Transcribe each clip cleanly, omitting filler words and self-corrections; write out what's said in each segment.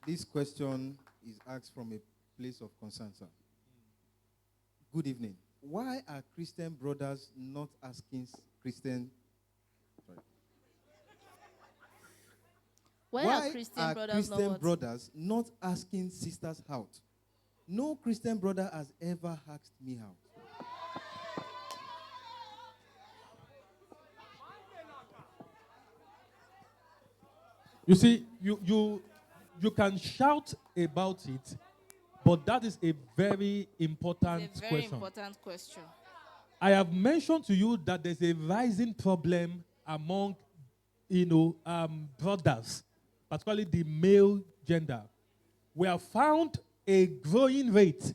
This question is asked from a place of concern, sir. Good evening. Why are Christian brothers not asking Christian... Sorry. Why are Christian brothers not asking sisters out? No Christian brother has ever asked me out. You see, you can shout about it, but that is a very important It's a very question. important question. I have mentioned to you that there's a rising problem among, brothers, particularly the male gender. We have found a growing rate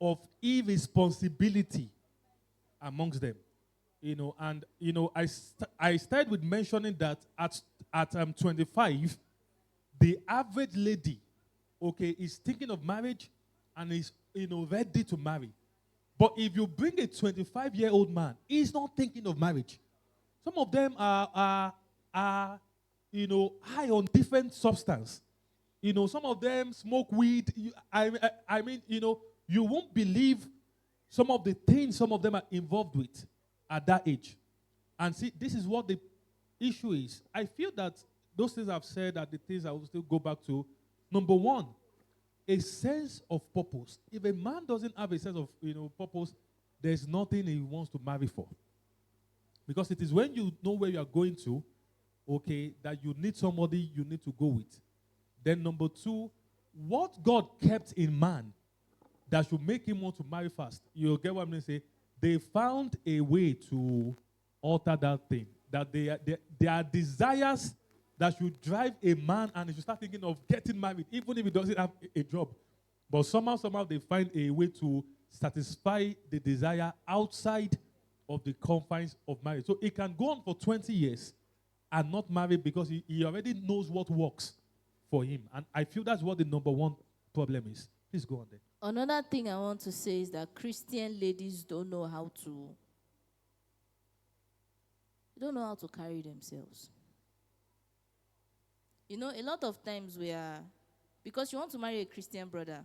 of irresponsibility amongst them. I started with mentioning that at 25, the average lady, is thinking of marriage and is ready to marry. But if you bring a 25-year-old man, he's not thinking of marriage. Some of them are high on different substance. Some of them smoke weed. You won't believe some of the things some of them are involved with at that age. And see, this is what the issue is. I feel that those things I've said are the things I will still go back to. Number one, a sense of purpose. If a man doesn't have a sense of purpose, there's nothing he wants to marry for. Because it is when you know where you are going to, that you need somebody you need to go with. Then number two, what God kept in man that should make him want to marry fast. You get what I'm going to say? They found a way to alter that thing. That there are desires that should drive a man and he should start thinking of getting married, even if he doesn't have a job. But somehow they find a way to satisfy the desire outside of the confines of marriage. So it can go on for 20 years and not marry because he already knows what works for him. And I feel that's what the number one problem is. Please go on there. Another thing I want to say is that Christian ladies don't know how to carry themselves. A lot of times because you want to marry a Christian brother,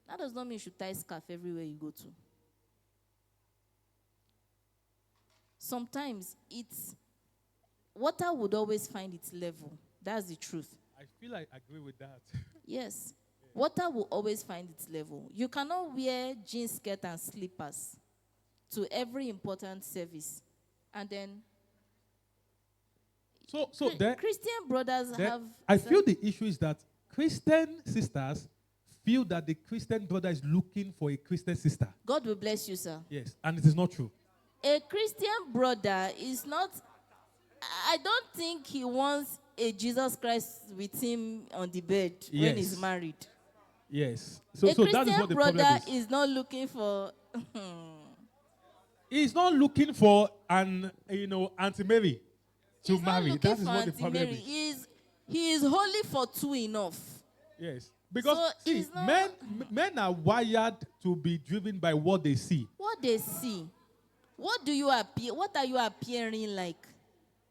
that does not mean you should tie scarf everywhere you go to. Sometimes water would always find its level. That's the truth. I feel I agree with that. Yes. Water will always find its level. You cannot wear jeans, skirt, and slippers to every important service. And then Christian brothers have... I feel the issue is that Christian sisters feel that the Christian brother is looking for a Christian sister. God will bless you, sir. Yes, and it is not true. A Christian brother is not... I don't think he wants a Jesus Christ with him on the bed when he's married. Yes. So that is what the problem is. A Christian brother is not looking for... He's not looking for Auntie Mary to marry. That is what the problem is. He is holy for two enough. Yes. Because men are wired to be driven by what they see. What they see. What are you appearing like?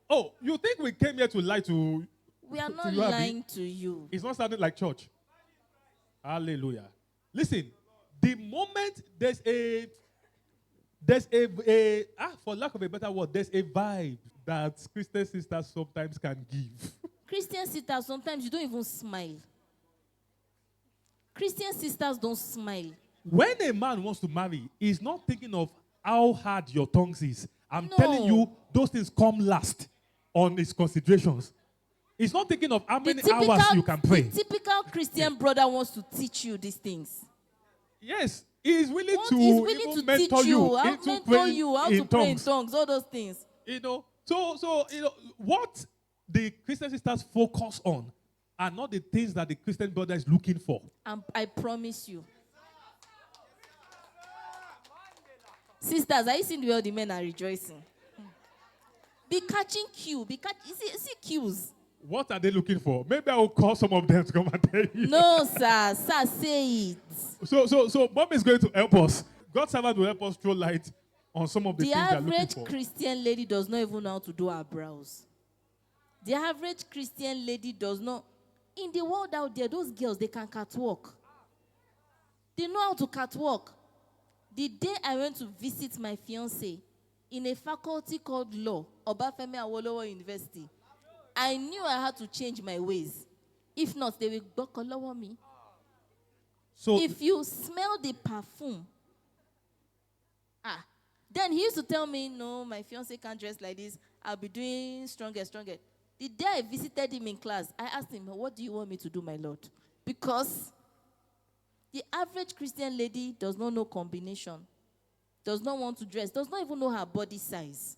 Oh, you think we came here to lie to... We are not lying to you. It's not sounding like church. Hallelujah. Listen, the moment there's for lack of a better word, there's a vibe that Christian sisters sometimes can give. Christian sisters, sometimes you don't even smile. Christian sisters don't smile. When a man wants to marry, he's not thinking of how hard your tongue is. I'm telling you, those things come last on his considerations. He's not thinking of how many hours you can pray. The typical Christian brother wants to teach you these things. Yes, he's willing to mentor you how to pray in tongues, all those things. So what the Christian sisters focus on are not the things that the Christian brother is looking for. I promise you. Sisters, are you seeing the way all the men are rejoicing? Be catching cue. See cues. What are they looking for? Maybe I will call some of them to come and tell you. No, sir. Sir, say it. So Mom is going to help us. God's servant will help us throw light on some of the things they're looking for. The average Christian lady does not even know how to do her brows. The average Christian lady does not... In the world out there, those girls, they can catwalk. They know how to catwalk. The day I went to visit my fiancé in a faculty called Law, Obafemi Awolowo University, I knew I had to change my ways. If not, they will bokolowo me. So If you smell the perfume, then he used to tell me, no, my fiancé can't dress like this. I'll be doing stronger. The day I visited him in class, I asked him, what do you want me to do, my Lord? Because the average Christian lady does not know combination, does not want to dress, does not even know her body size.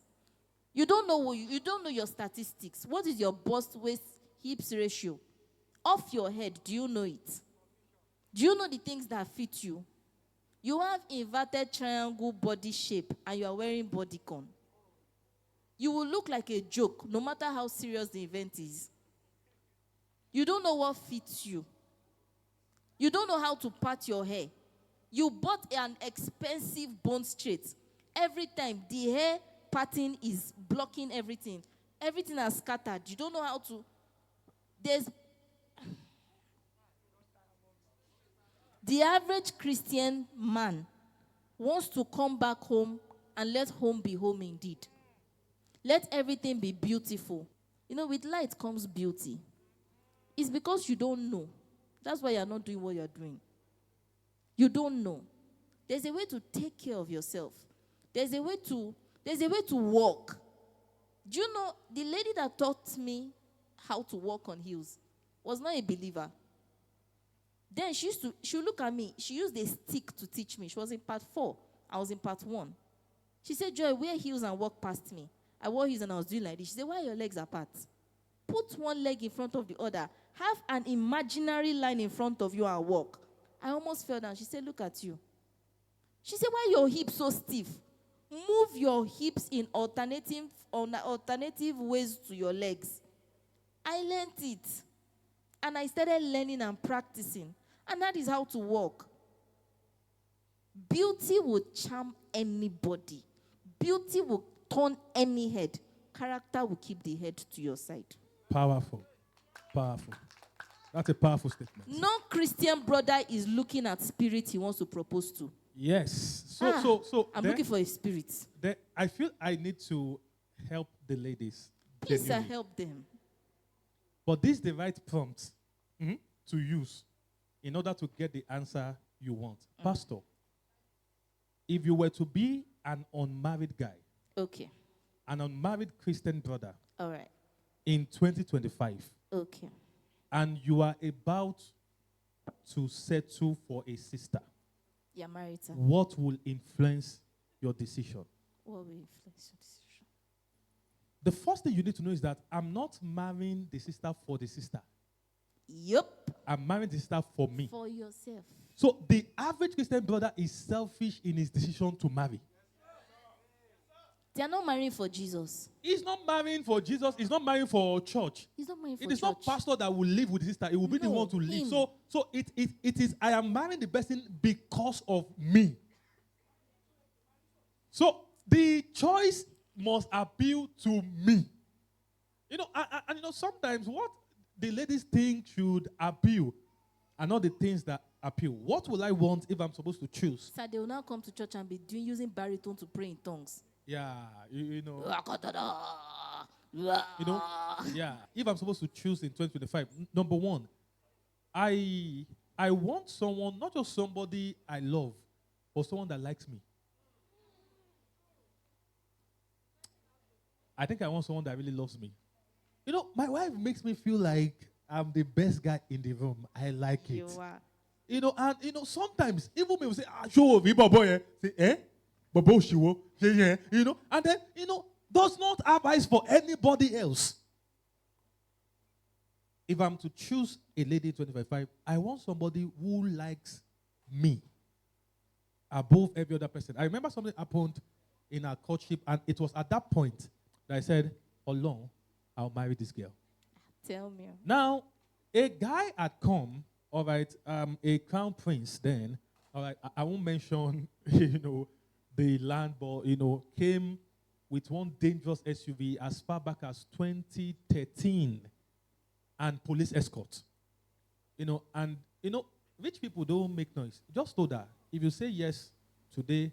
You don't know you don't know your statistics. What is your bust, waist, hips ratio? Off your head, do you know it? Do you know the things that fit you? You have inverted triangle body shape and you are wearing bodycon. You will look like a joke no matter how serious the event is. You don't know what fits you. You don't know how to part your hair. You bought an expensive bone straight. Every time the hair parting is blocking everything. Everything has scattered. You don't know how to. The average Christian man wants to come back home and let home be home indeed. Let everything be beautiful. With light comes beauty. It's because you don't know. That's why you're not doing what you're doing. You don't know. There's a way to take care of yourself. There's a way to walk. Do you know, the lady that taught me how to walk on heels was not a believer. Then she would look at me. She used a stick to teach me. She was in part 4. I was in part 1. She said, Joy, wear heels and walk past me. I wore heels and I was doing like this. She said, why are your legs apart? Put one leg in front of the other. Have an imaginary line in front of you and walk. I almost fell down. She said, look at you. She said, why are your hips so stiff? Move your hips in alternative ways to your legs. I learned it. And I started learning and practicing. And that is how to walk. Beauty will charm anybody. Beauty will turn any head. Character will keep the head to your side. Powerful. That's a powerful statement. No Christian brother is looking at spirit he wants to propose to. Yes. So I'm looking for a spirit. I feel I need to help the ladies. Please, genuinely. help them. But this is the right prompt to use in order to get the answer you want. Pastor, if you were to be an unmarried guy, Okay. an unmarried Christian brother, All right. in 2025, Okay. and you are about to settle for a sister, You're married, sir. what will influence your decision? What will influence your decision? The first thing you need to know is that I'm not marrying the sister for the sister. Yup. I'm marrying the sister for me. For yourself. So the average Christian brother is selfish in his decision to marry. They are not marrying for Jesus. He's not marrying for Jesus. He's not marrying for church. He's not marrying for It is church. not pastor that will live with the sister. It will be the No, one to live. him. So it is I am marrying the person because of me. So the choice must appeal to me. And sometimes what the ladies think should appeal are not the things that appeal. What will I want if I'm supposed to choose? Sir, they will now come to church and be using baritone to pray in tongues. Yeah, you know. Yeah. If I'm supposed to choose in 2025, number one, I want someone, not just somebody I love, but someone that likes me. I think I want someone that really loves me. My wife makes me feel like I'm the best guy in the room. I like it. You are. And sometimes even me will say, show of boy, say, Bobo shiwo, yeah, and then, does not have eyes for anybody else. If I'm to choose a lady in 2025, I want somebody who likes me above every other person. I remember something happened in our courtship, and it was at that point that I said, Olong, I'll marry this girl. Tell me. Now, a guy had come, all right, a crown prince then, all right, I won't mention, the land, but, came with one dangerous SUV as far back as 2013 and police escort. And rich people don't make noise. Just know that if you say yes today,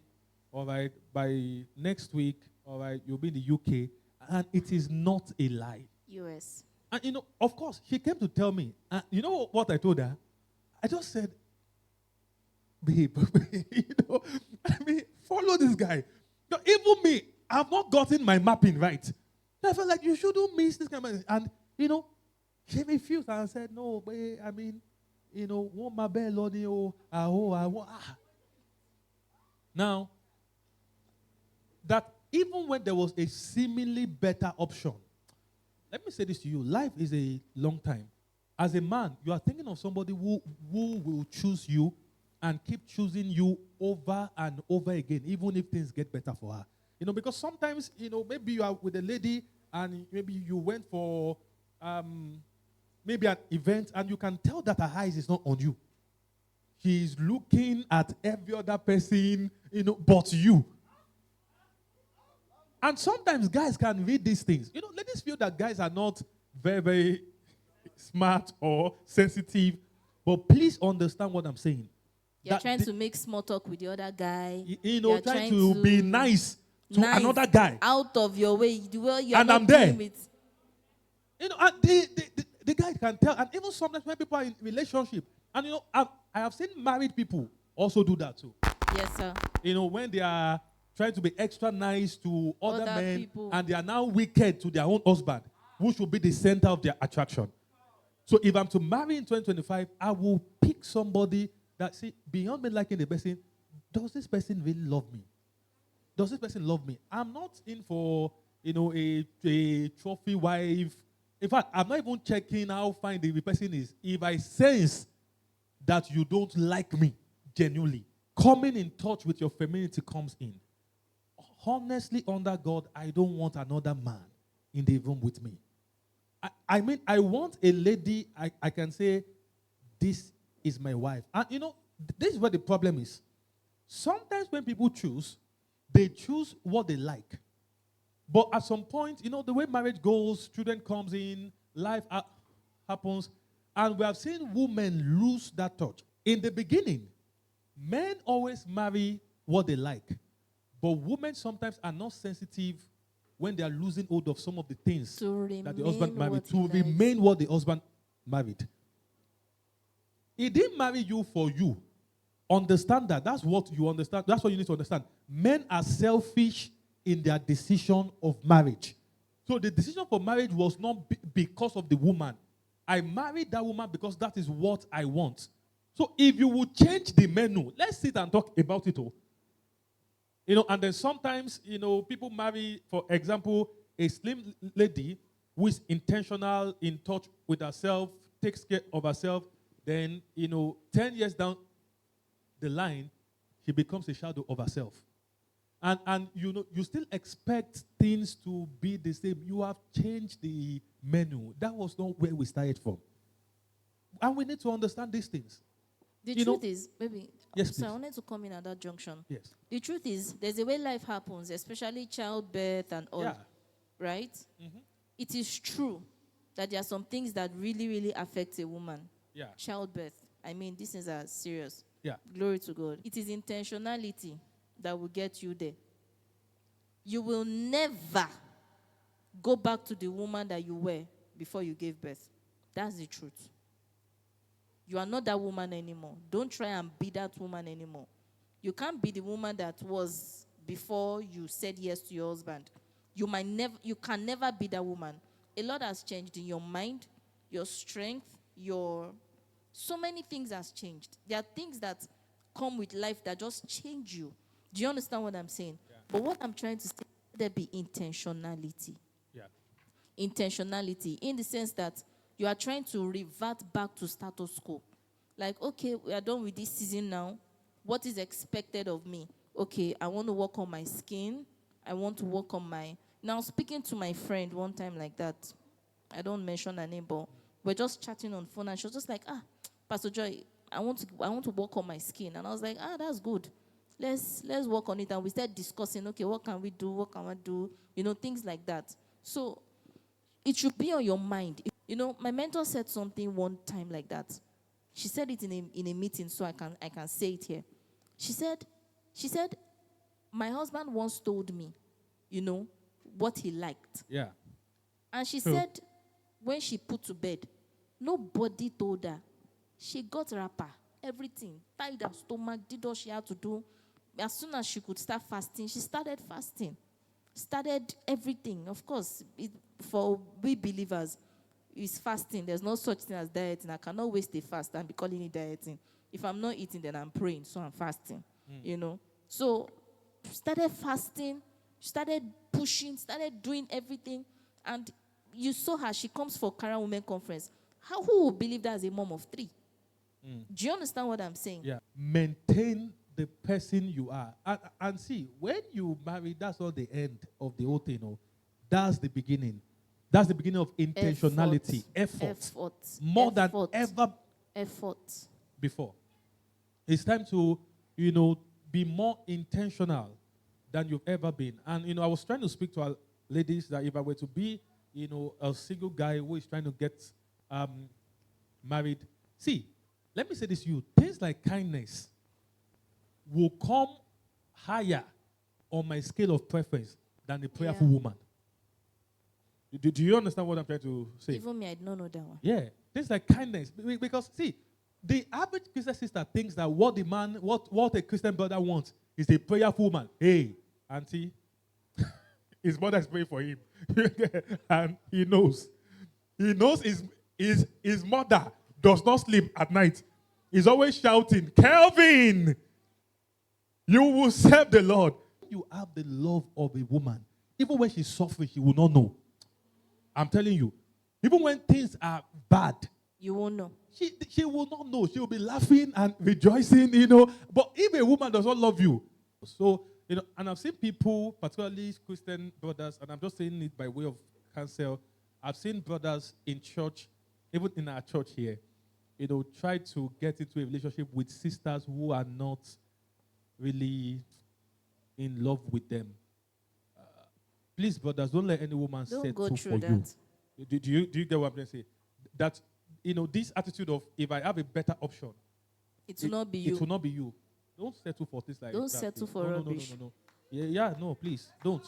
all right, by next week, all right, you'll be in the UK, and it is not a lie. US. And of course, she came to tell me. And you know what I told her? I just said, babe, follow this guy. Even me, I've not gotten my mapping right. I felt like you shouldn't miss this kind of. And she refused and said, no, babe, want my bell on you. Now, that even when there was a seemingly better option, let me say this to you, life is a long time. As a man, you are thinking of somebody who will choose you and keep choosing you over and over again, even if things get better for her. Because sometimes, maybe you are with a lady and maybe you went for maybe an event and you can tell that her eyes is not on you. She's looking at every other person, but you. And sometimes guys can read these things. Ladies feel that guys are not very, very smart or sensitive. But please understand what I'm saying. You're trying to make small talk with the other guy. Trying to be nice to another guy. Out of your way. Well, you're and not I'm there. doing it. And the guy can tell. And even sometimes when people are in relationship. And I have seen married people also do that too. Yes, sir. When they are trying to be extra nice to other men people. And they are now wicked to their own husband, who should be the center of their attraction. So if I'm to marry in 2025, I will pick somebody that, beyond me liking the person, does this person really love me? Does this person love me? I'm not in for, a trophy wife. In fact, I'm not even checking how fine the person is. If I sense that you don't like me genuinely, coming in touch with your femininity comes in. Honestly, under God, I don't want another man in the room with me. I want a lady I can say, this is my wife. And this is where the problem is. Sometimes when people choose, they choose what they like. But at some point, the way marriage goes, children comes in, life happens, and we have seen women lose that touch. In the beginning, men always marry what they like. But women sometimes are not sensitive when they are losing hold of some of the things that the husband married, to remain what the husband married. He didn't marry you for you. Understand that. That's what you understand. That's what you need to understand. Men are selfish in their decision of marriage. So the decision for marriage was not because of the woman. I married that woman because that is what I want. So if you would change the menu, let's sit and talk about it all. And then sometimes, people marry, for example, a slim lady who is intentional, in touch with herself, takes care of herself. Then, 10 years down the line, she becomes a shadow of herself. And you still expect things to be the same. You have changed the menu. That was not where we started from. And we need to understand these things. The truth is, maybe. Yes, so please. I wanted to come in at that junction. Yes. The truth is, there's a way life happens, especially childbirth and all. Yeah. Right? Mm-hmm. It is true that there are some things that really, really affect a woman. Yeah. Childbirth. These things are serious. Yeah. Glory to God. It is intentionality that will get you there. You will never go back to the woman that you were before you gave birth. That's the truth. You are not that woman anymore. Don't try and be that woman anymore. You can't be the woman that was before you said yes to your husband. You can never be that woman. A lot has changed in your mind, your strength, so many things has changed. There are things that come with life that just change you. Do you understand what I'm saying? Yeah. But what I'm trying to say, there be intentionality. Yeah. Intentionality in the sense that you are trying to revert back to status quo. Like, okay, we are done with this season now. What is expected of me? Okay, I want to work on my skin. I want to work on my... Now, speaking to my friend one time like that, I don't mention her name, but we're just chatting on phone, and she was just like, Pastor Joy, I want to work on my skin. And I was like, that's good. Let's work on it. And we started discussing, okay, what can we do? What can I do? Things like that. So it should be on your mind. My mentor said something one time like that. She said it in a meeting, so I can say it here. She said, my husband once told me, what he liked. Yeah. And she True. said, when she put to bed, nobody told her. She got wrapper, everything, tied her stomach, did all she had to do. As soon as she could start fasting, she started fasting. Started everything. Of course, for we believers, it's fasting. There's no such thing as dieting. I cannot waste a fast and be calling it dieting. If I'm not eating, then I'm praying, so I'm fasting. So started fasting, started pushing, started doing everything. And you saw her, she comes for Karen Women Conference. Who will believe that as a mom of 3? Do you understand what I'm saying? Yeah. Maintain the person you are. And see, when you marry, that's not the end of the whole thing. That's the beginning. That's the beginning of intentionality. Effort. More than ever before. It's time to, be more intentional than you've ever been. And, I was trying to speak to our ladies that if I were to be, a single guy who is trying to get married, see, let me say this to you. Things like kindness will come higher on my scale of preference than a prayerful woman. Do you understand what I'm trying to say? Even me, I don't know that one. Yeah. Things like kindness. Because, see, the average Christian sister thinks that what a Christian brother wants is a prayerful woman. Hey, auntie, his mother is praying for him. And he knows. He knows his mother does not sleep at night. He's always shouting, Kelvin, you will serve the Lord. You have the love of a woman. Even when she's suffering, she will not know. I'm telling you. Even when things are bad, you won't know. She will not know. She will be laughing and rejoicing, But if a woman does not love you, so, and I've seen people, particularly Christian brothers, and I'm just saying it by way of counsel, I've seen brothers in church, even in our church here, try to get into a relationship with sisters who are not really in love with them. Please, brothers, don't let any woman settle for you. Do you get what I'm trying to say? That, this attitude of, if I have a better option, it will not be you. It will not be you. Don't settle for things like that. Don't settle for rubbish. No. Yeah, no, please, don't.